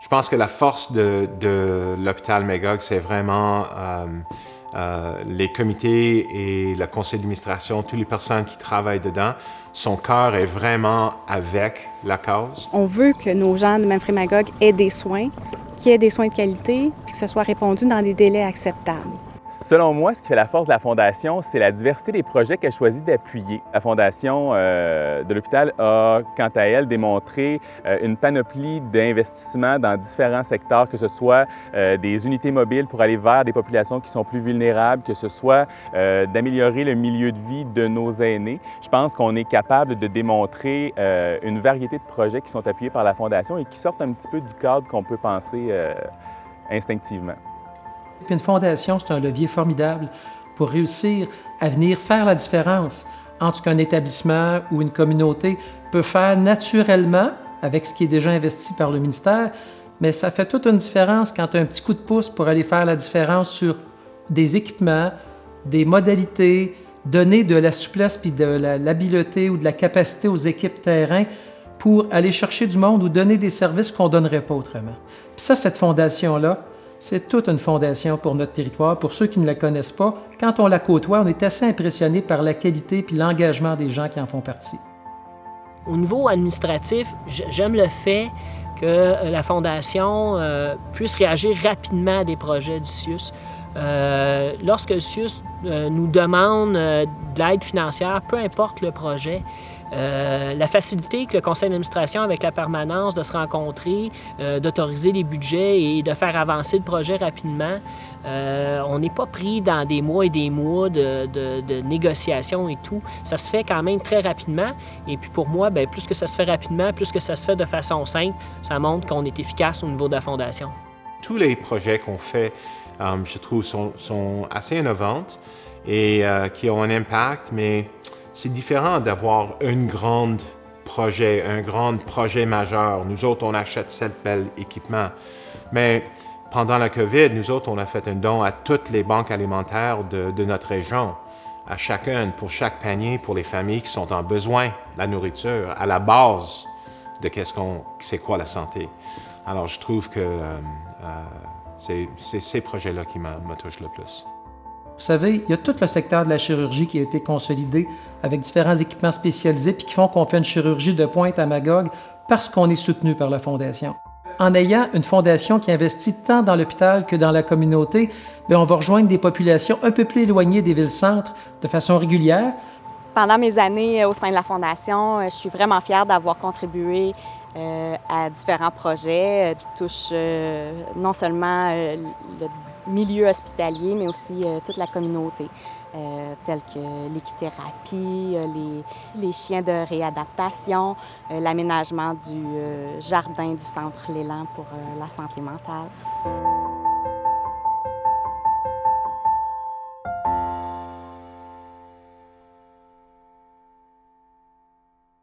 Je pense que la force de l'hôpital Magog, c'est vraiment les comités et le conseil d'administration, toutes les personnes qui travaillent dedans. Son cœur est vraiment avec la cause. On veut que nos gens de Manfred Magog aient des soins, qu'il y ait des soins de qualité, puis que ce soit répondu dans des délais acceptables. Selon moi, ce qui fait la force de la Fondation, c'est la diversité des projets qu'elle choisit d'appuyer. La Fondation de l'hôpital a, quant à elle, démontré une panoplie d'investissements dans différents secteurs, que ce soit des unités mobiles pour aller vers des populations qui sont plus vulnérables, que ce soit d'améliorer le milieu de vie de nos aînés. Je pense qu'on est capable de démontrer une variété de projets qui sont appuyés par la Fondation et qui sortent un petit peu du cadre qu'on peut penser instinctivement. Une fondation, c'est un levier formidable pour réussir à venir faire la différence entre ce qu'un établissement ou une communauté peut faire naturellement avec ce qui est déjà investi par le ministère, mais ça fait toute une différence quand tu as un petit coup de pouce pour aller faire la différence sur des équipements, des modalités, donner de la souplesse puis de l'habileté ou de la capacité aux équipes terrain pour aller chercher du monde ou donner des services qu'on ne donnerait pas autrement. Puis ça, cette fondation-là, c'est toute une fondation pour notre territoire. Pour ceux qui ne la connaissent pas, quand on la côtoie, on est assez impressionné par la qualité et l'engagement des gens qui en font partie. Au niveau administratif, j'aime le fait que la Fondation puisse réagir rapidement à des projets du CIUS. Lorsque le CIUS nous demande de l'aide financière, peu importe le projet, la facilité que le conseil d'administration avec la permanence de se rencontrer, d'autoriser les budgets et de faire avancer le projet rapidement. On n'est pas pris dans des mois et des mois de négociations et tout. Ça se fait quand même très rapidement. Et puis pour moi, bien, plus que ça se fait rapidement, plus que ça se fait de façon simple, ça montre qu'on est efficace au niveau de la Fondation. Tous les projets qu'on fait, je trouve, sont assez innovants et qui ont un impact, mais c'est différent d'avoir un grand projet majeur. Nous autres, on achète cette belle équipement. Mais pendant la COVID, nous autres, on a fait un don à toutes les banques alimentaires de notre région, à chacune, pour chaque panier, pour les familles qui sont en besoin de la nourriture, à la base de c'est quoi la santé. Alors, je trouve que c'est ces projets-là qui me touchent le plus. Vous savez, il y a tout le secteur de la chirurgie qui a été consolidé avec différents équipements spécialisés puis qui font qu'on fait une chirurgie de pointe à Magog parce qu'on est soutenu par la Fondation. En ayant une fondation qui investit tant dans l'hôpital que dans la communauté, bien, on va rejoindre des populations un peu plus éloignées des villes-centres de façon régulière. Pendant mes années au sein de la Fondation, je suis vraiment fière d'avoir contribué à différents projets qui touchent non seulement le milieu hospitalier, mais aussi toute la communauté, tels que l'équithérapie, les chiens de réadaptation, l'aménagement du jardin du Centre L'élan pour la santé mentale.